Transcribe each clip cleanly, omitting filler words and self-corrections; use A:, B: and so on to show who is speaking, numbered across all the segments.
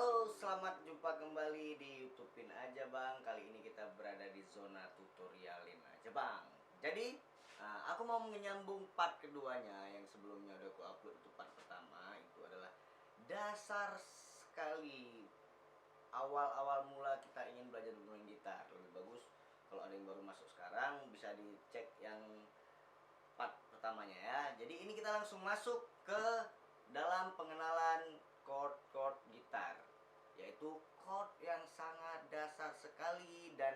A: Halo, selamat jumpa kembali di YouTubein aja Bang. Kali ini kita berada di zona tutorialin aja Bang. Jadi, aku mau menyambung part keduanya yang sebelumnya udah aku upload. Itu part pertama, itu adalah dasar sekali awal-awal mula kita ingin belajar bermain gitar. Lebih bagus kalau ada yang baru masuk sekarang bisa dicek yang part pertamanya ya. Jadi ini kita langsung masuk ke dalam pengenalan chord-chord gitar, yaitu chord yang sangat dasar sekali dan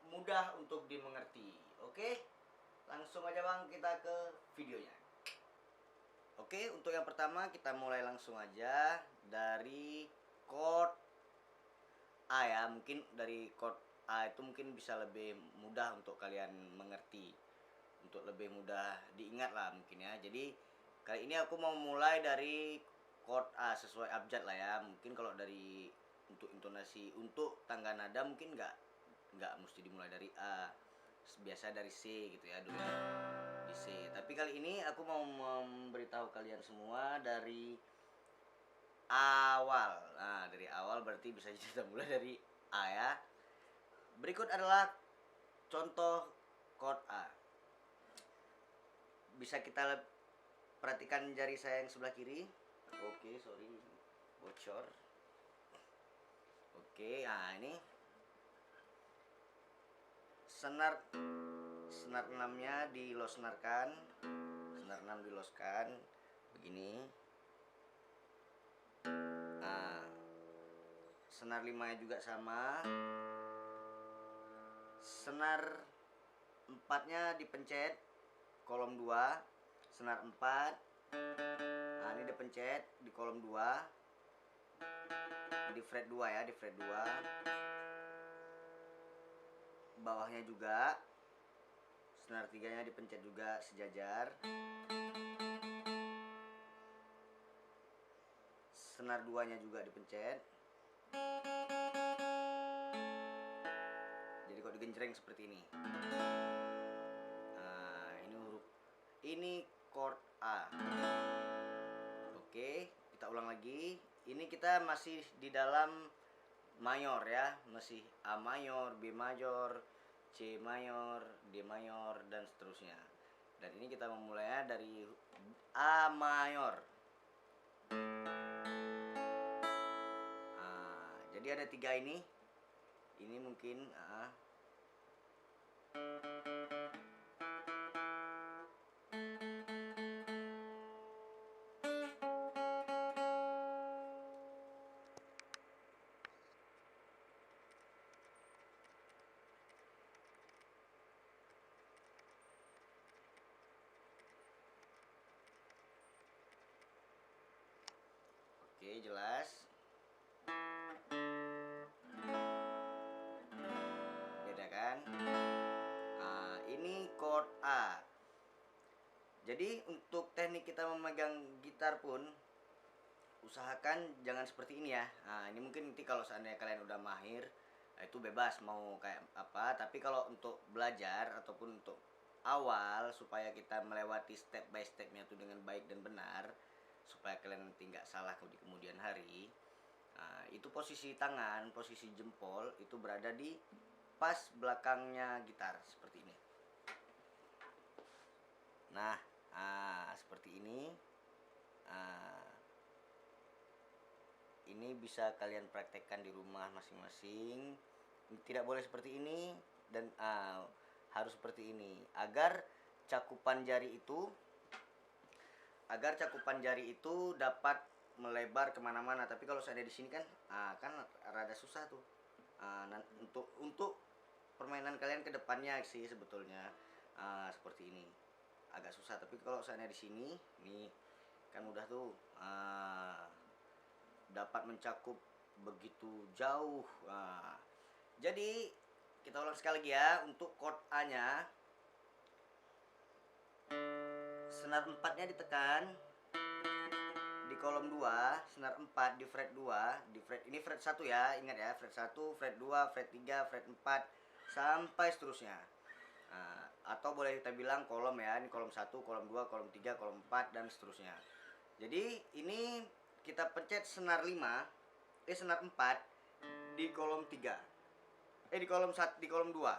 A: mudah untuk dimengerti. Oke, langsung aja Bang kita ke videonya. Oke, untuk yang pertama kita mulai langsung aja dari chord A ya. Mungkin dari chord A itu mungkin bisa lebih mudah untuk kalian mengerti, untuk lebih mudah diingat lah mungkin ya. Jadi kali ini aku mau mulai dari chord A sesuai abjad lah ya. Mungkin kalau dari untuk intonasi, untuk tangga nada mungkin nggak mesti dimulai dari A, biasa dari C gitu ya dulu di C. Tapi kali ini aku mau memberitahu kalian semua dari awal. Nah, dari awal berarti bisa kita mulai dari A ya. Berikut adalah contoh chord A. Bisa kita perhatikan jari saya yang sebelah kiri. Oke, sorry, bocor. Oke, nah ini senar senar 6-nya dilosnarkan. Senar 6 diloskan begini. Nah, senar 5-nya juga sama. Senar 4-nya dipencet kolom 2, senar 4. Nah, ini dipencet di kolom 2. Di fret 2 ya, di fret 2. Bawahnya juga senar 3-nya dipencet juga sejajar. Senar 2-nya juga dipencet. Jadi kok digenjreng seperti ini. Nah, ini chord A. Oke, kita ulang lagi. Ini kita masih di dalam mayor ya, masih A mayor, B mayor, C mayor, D mayor dan seterusnya. Dan ini kita memulainya dari A mayor. Nah, jadi ada 3 ini. Ini mungkin oke, jelas. Beda kan? Nah, ini chord A. Jadi untuk teknik kita memegang gitar pun usahakan jangan seperti ini ya. Nah, ini mungkin nanti kalau seandainya kalian udah mahir, itu bebas mau kayak apa. Tapi kalau untuk belajar ataupun untuk awal supaya kita melewati step by stepnya itu dengan baik dan benar, supaya kalian nanti nggak salah di kemudian hari. Nah, itu posisi tangan, posisi jempol itu berada di pas belakangnya gitar seperti ini. Nah, seperti ini. Ini bisa kalian praktekkan di rumah masing-masing. Tidak boleh seperti ini dan harus seperti ini agar cakupan jari itu dapat melebar kemana-mana. Tapi kalau saya ada di sini kan kan rada susah tuh. Untuk permainan kalian ke depannya sih sebetulnya seperti ini agak susah. Tapi kalau saya ada di sini nih kan mudah tuh. Dapat mencakup begitu jauh. Jadi kita ulang sekali lagi ya. Untuk chord A-nya, senar 4-nya ditekan di kolom 2, senar 4 di fret 2, ini fret 1 ya, ingat ya, fret 1, fret 2, fret 3, fret 4 sampai seterusnya. Atau boleh kita bilang kolom ya, ini kolom 1, kolom 2, kolom 3, kolom 4 dan seterusnya. Jadi ini kita pencet senar 5. senar 4 di kolom 3. Di kolom 1, di kolom 2.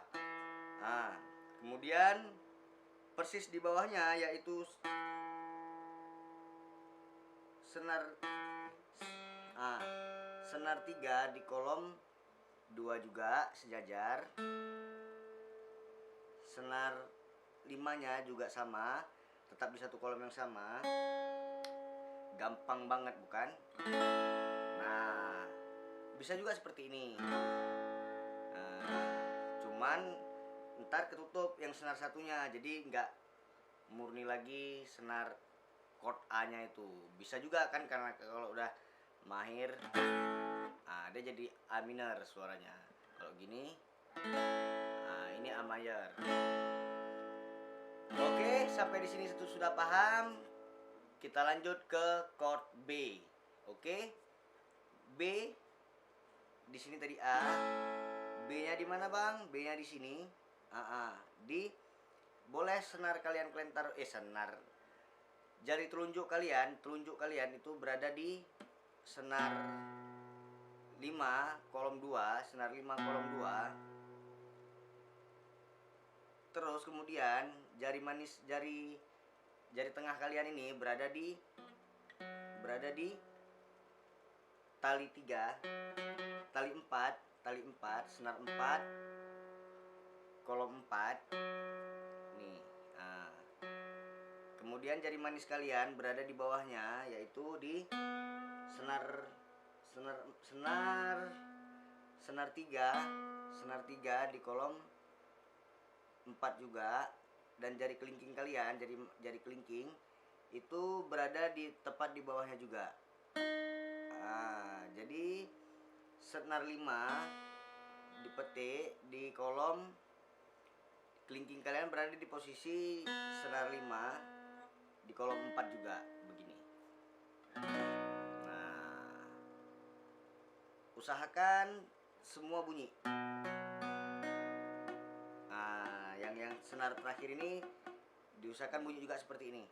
A: Nah, kemudian persis di bawahnya yaitu senar senar 3 di kolom 2 juga sejajar. Senar 5-nya juga sama, tetap di satu kolom yang sama. Gampang banget bukan? Nah, bisa juga seperti ini. Cuman ntar ketutup yang senar satunya, jadi nggak murni lagi senar chord A-nya itu. Bisa juga kan, karena kalau udah mahir, dia jadi A minor suaranya. Kalau gini, ini A mayor. Oke, sampai di sini sudah paham. Kita lanjut ke chord B. Oke, B di sini tadi A. B-nya di mana bang? B-nya di sini. Di boleh senar kalian senar jari telunjuk kalian itu berada di senar 5 kolom 2, senar 5 kolom 2. Terus kemudian jari tengah kalian ini berada di tali 3, tali 4, senar 4 kolom 4 nih. Kemudian jari manis kalian berada di bawahnya, yaitu di senar 3 di kolom 4 juga. Dan jari kelingking kalian, jari kelingking itu berada tepat di bawahnya juga. Jadi senar 5 dipetik di kolom kelingking kalian berada di posisi senar 5 di kolom 4 juga begini. Nah, usahakan semua bunyi. Yang senar terakhir ini diusahakan bunyi juga seperti ini.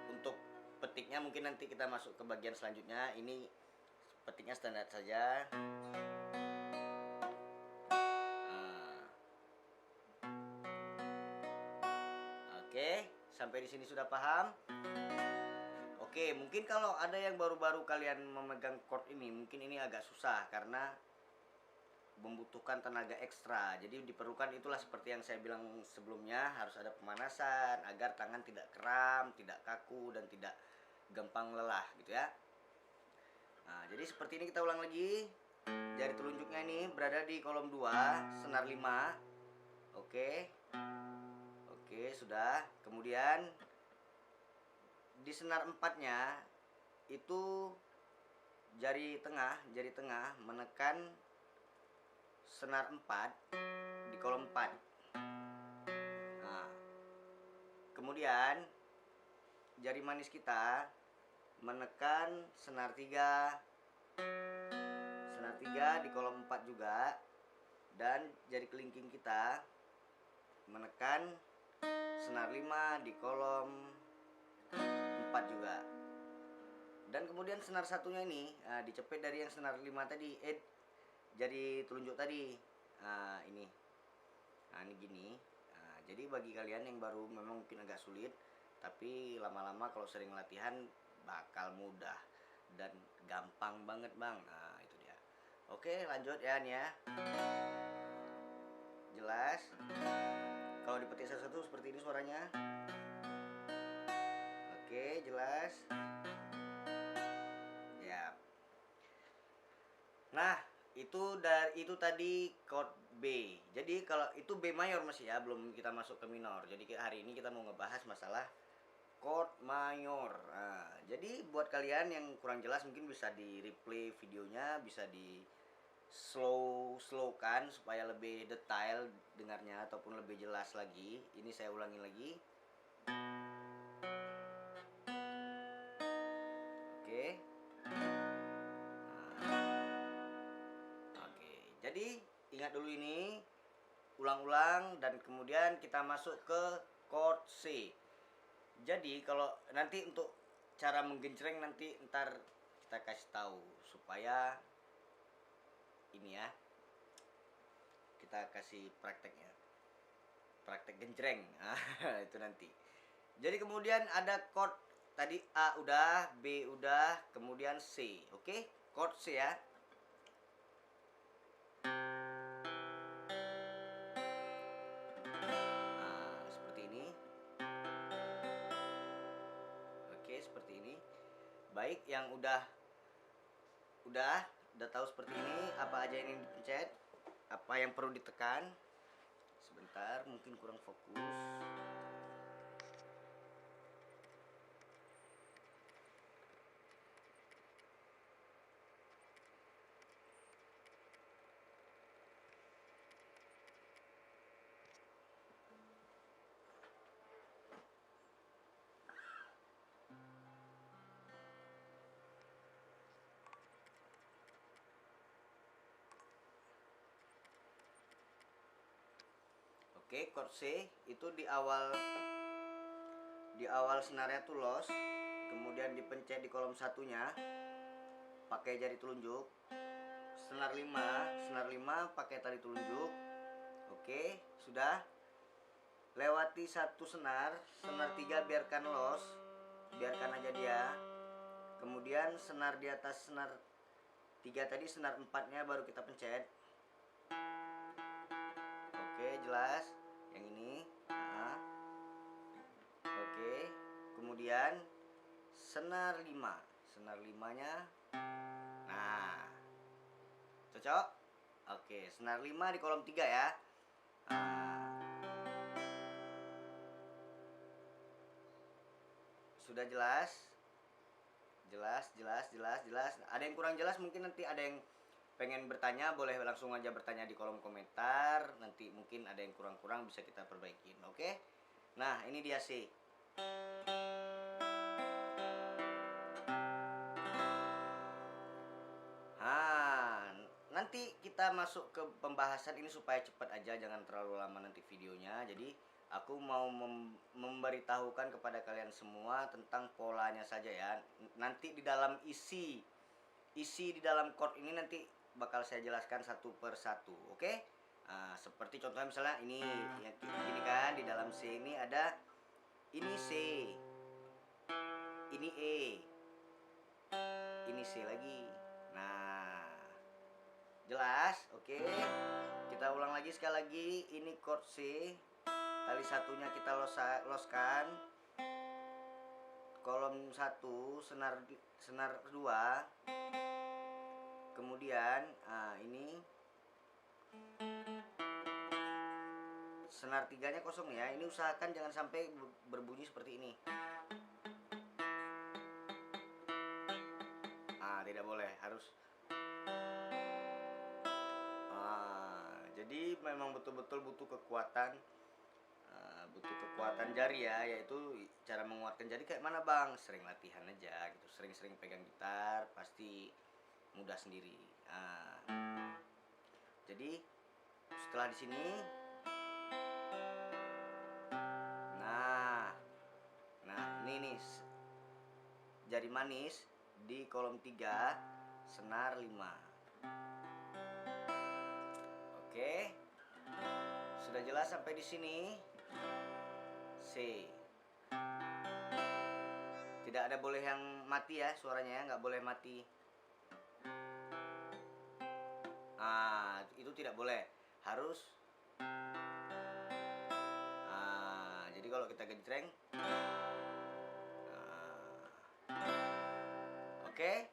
A: Untuk petiknya mungkin nanti kita masuk ke bagian selanjutnya. Ini petiknya standar saja. Oke, sampai di sini sudah paham? Oke, mungkin kalau ada yang baru-baru kalian memegang chord ini, mungkin ini agak susah karena membutuhkan tenaga ekstra. Jadi diperlukan itulah seperti yang saya bilang sebelumnya, harus ada pemanasan agar tangan tidak kram, tidak kaku, dan tidak gampang lelah gitu ya. Nah, jadi seperti ini kita ulang lagi. Jari telunjuknya ini berada di kolom 2, senar 5. Oke, sudah. Kemudian di senar 4-nya itu jari tengah menekan senar 4 di kolom 4. Kemudian jari manis kita menekan senar 3 di kolom 4 juga, dan jari kelingking kita menekan senar 5 di kolom 4 juga. Dan kemudian senar satunya ini dicepit dari yang senar 5 tadi, jari telunjuk tadi. Ini gini. Jadi bagi kalian yang baru memang mungkin agak sulit, tapi lama-lama kalau sering latihan bakal mudah dan gampang banget bang. Itu dia. Oke, lanjut ya nih ya. Jelas? Kalau dipetik satu-satu seperti ini suaranya. Oke, jelas. Ya. Nah, itu tadi chord B. Jadi kalau itu B mayor masih ya, belum kita masuk ke minor. Jadi hari ini kita mau ngebahas masalah chord mayor. Jadi buat kalian yang kurang jelas mungkin bisa di replay videonya, bisa di slowkan supaya lebih detail dengarnya ataupun lebih jelas lagi. Ini saya ulangi lagi. Oke. Jadi ingat dulu ini, ulang-ulang, dan kemudian kita masuk ke chord C. Jadi kalau nanti untuk cara menggencreng nanti ntar kita kasih tahu supaya ini ya, kita kasih prakteknya, praktek gencreng. Nah, itu nanti. Jadi kemudian ada chord tadi A udah, B udah, kemudian C. Oke, chord C ya. Nah, seperti ini. Oke, seperti ini. Baik, yang udah tahu seperti ini, apa aja yang dipencet, apa yang perlu ditekan. Sebentar, mungkin kurang fokus. Oke, chord C itu di awal senarnya tuh los, kemudian dipencet di kolom satunya pakai jari telunjuk. Senar 5 pakai tali telunjuk. Oke, sudah. Lewati satu senar 3 biarkan los, biarkan aja dia. Kemudian senar di atas senar 3 tadi, senar 4-nya baru kita pencet. Oke, jelas. Yang ini. Nah. Oke. Kemudian senar 5-nya. Nah. Cocok? Oke, senar 5 di kolom 3 ya. Nah. Sudah jelas? Jelas. Ada yang kurang jelas, mungkin nanti ada yang pengen bertanya, boleh langsung aja bertanya di kolom komentar. Nanti mungkin ada yang kurang-kurang bisa kita perbaikin. Oke. Nah, ini dia sih. Nanti kita masuk ke pembahasan ini supaya cepat aja, jangan terlalu lama nanti videonya. Jadi aku mau memberitahukan kepada kalian semua tentang polanya saja ya. Nanti di dalam isi di dalam chord ini nanti bakal saya jelaskan satu per satu. Oke? Nah, seperti contohnya misalnya ini ya, gini kan, di dalam C ini ada ini C, ini E, ini C lagi. Nah, jelas? Oke. Kita ulang lagi sekali lagi. Ini chord C. Tali satunya kita loskan. Kolom 1 senar 2. Kemudian ini senar 3-nya kosong ya. Ini usahakan jangan sampai berbunyi seperti ini. Tidak boleh, harus. Jadi memang betul-betul butuh kekuatan jari ya, yaitu cara menguatkan jari kayak mana bang? Sering latihan aja gitu, sering-sering pegang gitar pasti mudah sendiri. Jadi setelah di sini, nah ini nih jari manis di kolom 3 senar 5. Oke. Sudah jelas sampai di sini? C. Tidak ada boleh yang mati ya suaranya ya, nggak boleh mati. Itu tidak boleh. Harus. Jadi kalau kita gencreng. Oke.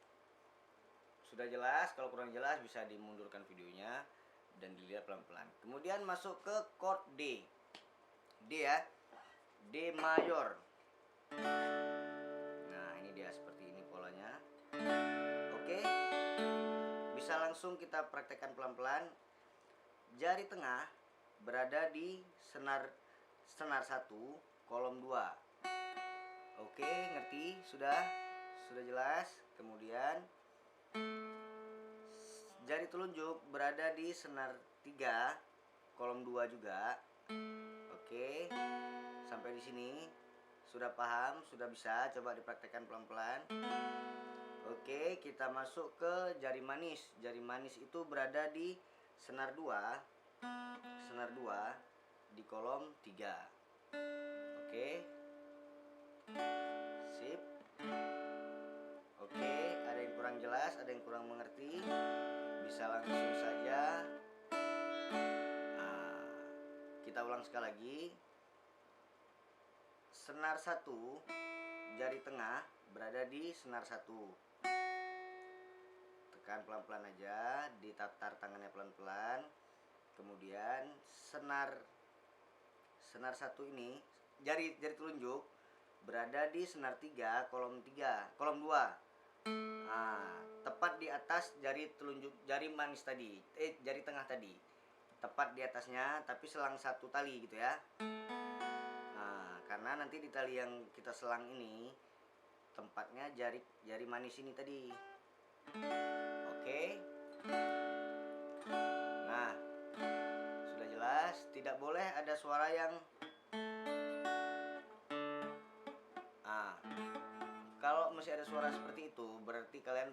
A: Sudah jelas? Kalau kurang jelas bisa dimundurkan videonya dan dilihat pelan-pelan. Kemudian masuk ke chord D. D ya. D mayor. Nah, ini dia seperti ini polanya. Oke. Bisa langsung kita praktekkan pelan-pelan. Jari tengah berada di senar 1 kolom 2. Oke, ngerti? Sudah jelas? Kemudian jari telunjuk berada di senar 3 kolom 2 juga. Oke. Sampai di sini Sudah paham? Sudah bisa? Coba dipraktekkan pelan-pelan. Oke, kita masuk ke jari manis. Jari manis itu berada di senar 2. Senar 2 di kolom 3. Oke. Sip. Oke, ada yang kurang jelas, ada yang kurang mengerti, bisa langsung saja. Nah, kita ulang sekali lagi. Senar 1, jari tengah berada di senar 1. Tekan pelan-pelan aja, ditatar tangannya pelan-pelan. Kemudian senar 1 ini, jari telunjuk berada di senar 3, kolom 2. Nah, tepat di atas jari telunjuk, jari manis tadi, jari tengah tadi, tepat di atasnya, tapi selang 1 tali gitu ya. Nah, karena nanti di tali yang kita selang ini tempatnya jari manis ini tadi. Oke. Nah, sudah jelas, tidak boleh ada suara yang kalau masih ada suara seperti itu, berarti kalian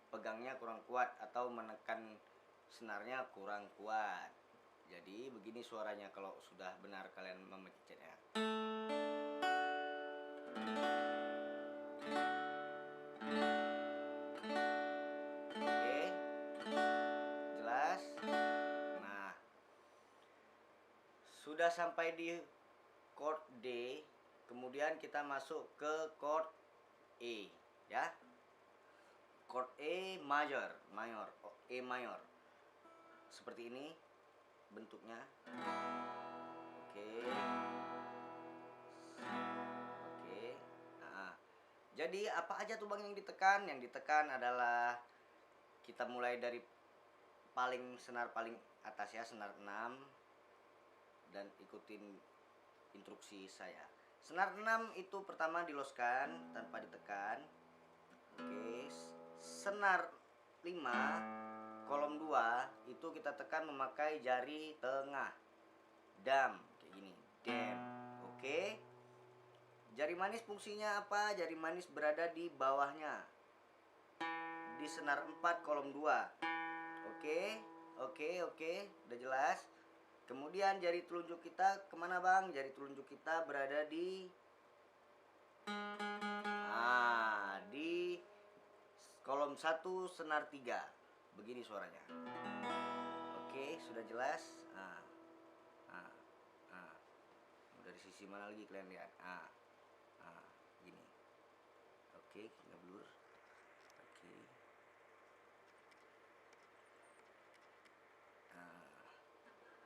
A: pegangnya kurang kuat atau menekan senarnya kurang kuat. Jadi begini suaranya kalau sudah benar kalian memencetnya. Oke, jelas. Nah, sudah sampai di chord D, kemudian kita masuk ke chord E, ya. Chord E mayor, E mayor. Seperti ini bentuknya. Oke. Oke. Nah, jadi apa aja tuh Bang yang ditekan? Yang ditekan adalah kita mulai dari senar paling atas ya, senar 6, dan ikutin instruksi saya. Senar 6 itu pertama diloskan tanpa ditekan. Oke, senar 5 kolom 2 itu kita tekan memakai jari tengah. Dam, kayak gini. Dam. Oke. Jari manis fungsinya apa? Jari manis berada di bawahnya. Di senar 4 kolom 2. Oke. Udah jelas. Kemudian jari telunjuk kita kemana Bang? Jari telunjuk kita berada di di kolom 1 senar 3. Begini suaranya. Oke, sudah jelas. Dari sisi mana lagi kalian lihat? Gini. Oke, nggak blur. Oke.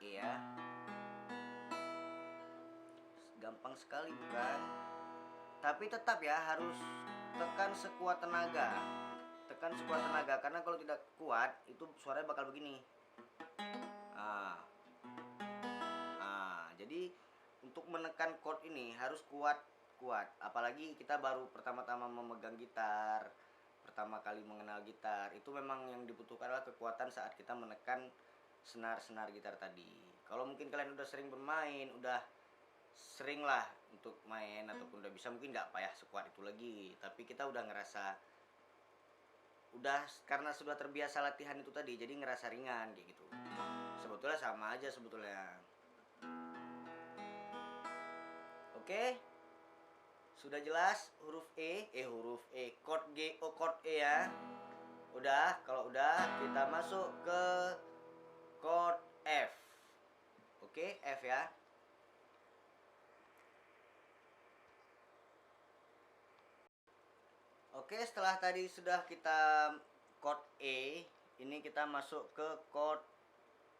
A: Iya. Gampang sekali bukan? Tapi tetap ya harus tekan sekuat tenaga. Tekan sekuat tenaga, karena kalau tidak kuat itu suaranya bakal begini. Jadi untuk menekan chord ini harus kuat. Apalagi kita baru pertama-tama memegang gitar, pertama kali mengenal gitar, itu memang yang dibutuhkan adalah kekuatan saat kita menekan senar gitar tadi. Kalau mungkin kalian udah sering bermain, udah sering lah untuk main ataupun udah bisa, mungkin nggak payah sekuat itu lagi. Tapi kita udah ngerasa, karena sudah terbiasa latihan itu tadi, jadi ngerasa ringan kayak gitu. Sebetulnya sama aja sebetulnya. Oke, sudah jelas huruf chord G, chord E ya. Udah, kalau udah kita masuk ke chord F. Oke, F ya. Oke, setelah tadi sudah kita chord E, ini kita masuk ke chord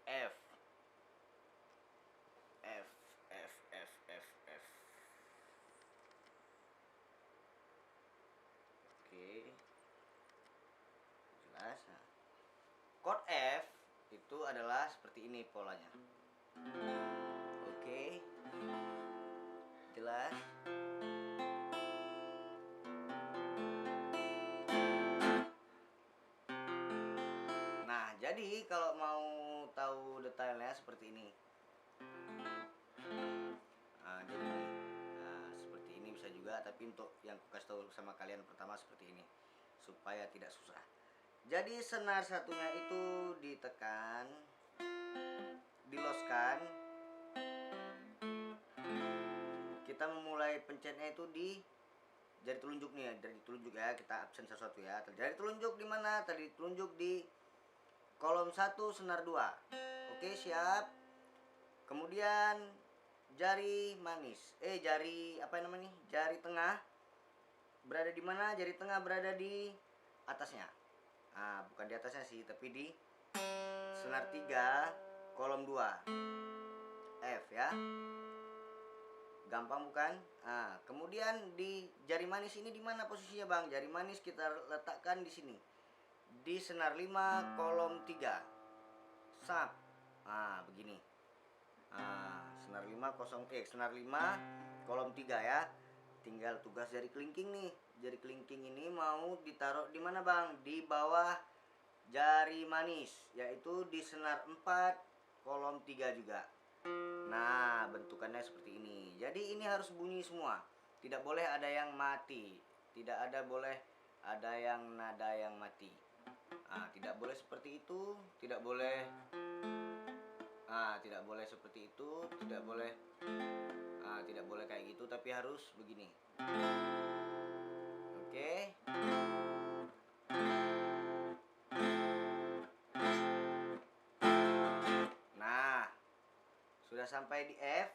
A: F. F. Oke, jelas. Nah, chord F itu adalah seperti ini polanya. Oke, jelas. Nah, jadi kalau mau tahu detailnya seperti ini. Jadi seperti ini bisa juga. juga, tapi untuk yang aku kasih tahu sama kalian pertama seperti ini supaya tidak susah. Jadi senar satunya itu ditekan, diloskan. Kita memulai pencetnya itu di jari telunjuk nih ya, jari telunjuk ya, kita absen sesuatu ya. Jari telunjuk di mana? Tadi telunjuk di kolom 1 senar 2. Oke, siap. Kemudian jari manis, jari apa namanya? Jari tengah berada di mana? Jari tengah berada di atasnya. Nah, bukan di atasnya sih, tapi di senar 3 kolom 2. F ya. Gampang bukan? Nah, kemudian di jari manis ini di mana posisinya, Bang? Jari manis kita letakkan di sini. Di senar 5 kolom 3. Sap. Nah, begini. Nah, senar 5 kolom 3 ya. Tinggal tugas jari kelingking nih. Jari kelingking ini mau ditaruh di mana, Bang? Di bawah jari manis, yaitu di senar 4 kolom 3 juga. Nah, bentukannya seperti ini. Jadi ini harus bunyi semua. Tidak boleh ada yang mati. Tidak boleh ada yang nada yang mati. Nah, tidak boleh seperti itu. Tidak boleh. Nah, tidak boleh seperti itu. Tidak boleh. Nah, tidak boleh kayak gitu. Tapi harus begini. Oke. Sudah sampai di F,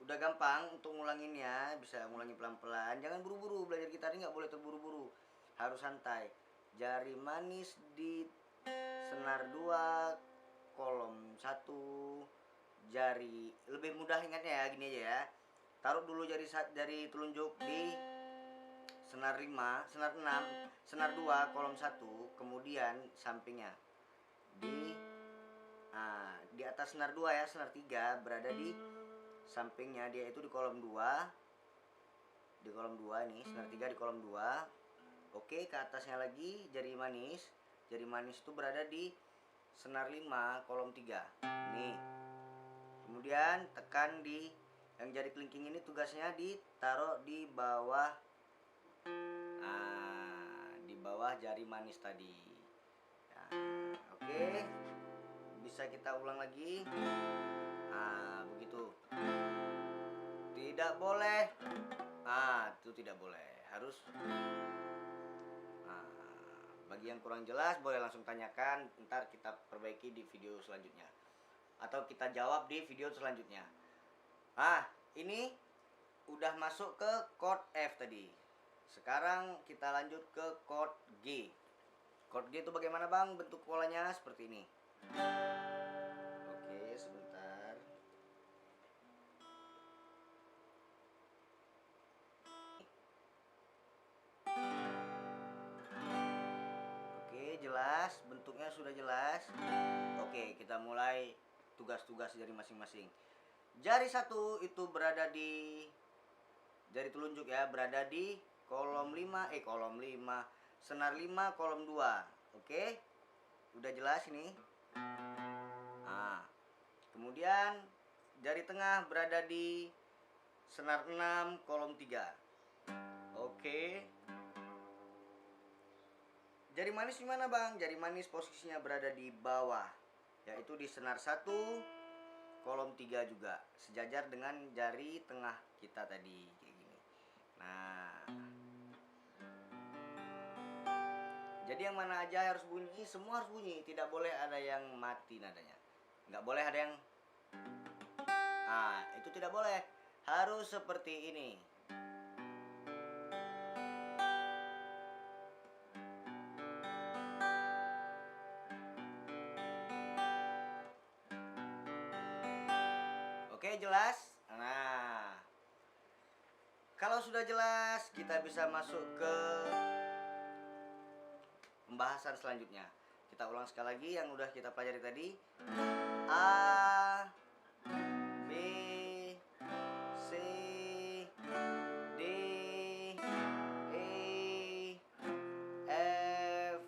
A: udah gampang untuk ngulanginnya, bisa ngulangi pelan-pelan. Jangan buru-buru, belajar gitar ini nggak boleh terburu-buru, harus santai. Jari manis di senar 2 kolom 1, jari lebih mudah ingatnya ya, gini aja ya. Taruh dulu jari telunjuk di senar 5, senar 6, senar 2 kolom 1, kemudian sampingnya di di atas senar 2 ya, senar 3 berada di sampingnya, dia itu di kolom 2. Di kolom 2 ini, senar 3 di kolom 2. Oke, ke atasnya lagi jari manis. Jari manis itu berada di senar 5 kolom 3. Nih. Kemudian tekan di yang jari kelingking ini, tugasnya ditaruh di bawah di bawah jari manis tadi. Oke. Bisa kita ulang lagi. Nah, begitu. Tidak boleh. Itu tidak boleh. Harus. Bagi yang kurang jelas boleh langsung tanyakan. Ntar kita perbaiki di video selanjutnya. Atau kita jawab di video selanjutnya. Ini udah masuk ke chord F tadi. Sekarang kita lanjut ke chord G. Chord G itu bagaimana, Bang? Bentuk polanya seperti ini. Oke, sebentar. Oke, jelas, bentuknya sudah jelas. Oke, kita mulai tugas-tugas jari masing-masing. Jari 1 itu berada di jari telunjuk ya, berada di kolom 5, senar 5 kolom 2. Oke. Udah jelas ini. Kemudian jari tengah berada di senar 6 kolom 3. Oke. Jari manis di mana, Bang? Jari manis posisinya berada di bawah, yaitu di senar 1 kolom 3 juga, sejajar dengan jari tengah kita tadi kayak gini. Jadi yang mana aja harus bunyi, semua harus bunyi, tidak boleh ada yang mati nadanya. Nggak boleh ada yang itu tidak boleh. Harus seperti ini. Oke, jelas? Kalau sudah jelas, kita bisa masuk ke pembahasan selanjutnya. Kita ulang sekali lagi yang udah kita pelajari tadi. A, B, C, D, E, F,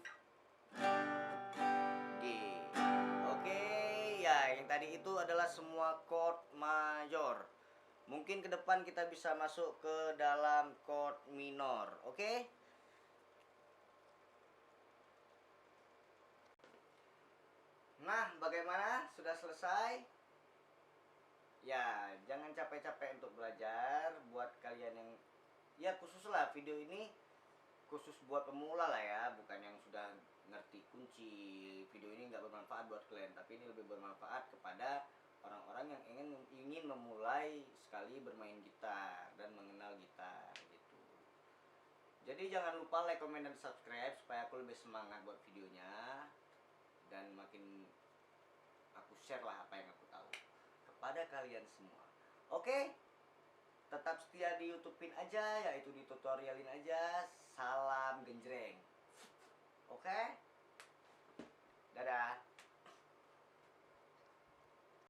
A: G. Oke, ya yang tadi itu adalah semua chord mayor. Mungkin ke depan kita bisa masuk ke dalam chord minor, oke? Nah, bagaimana? Sudah selesai? Ya, jangan capek-capek untuk belajar. Buat kalian yang, ya khususlah video ini khusus buat pemula lah ya, bukan yang sudah ngerti kunci. Video ini nggak bermanfaat buat kalian, tapi ini lebih bermanfaat kepada orang-orang yang ingin memulai sekali bermain gitar dan mengenal gitar gitu. Jadi jangan lupa like, comment, dan subscribe supaya aku lebih semangat buat videonya dan makin aku share lah apa yang aku tahu kepada kalian semua. Oke? Tetap setia di YouTubein aja, yaitu di tutorialin aja. Salam genjreng. Oke? Dadah.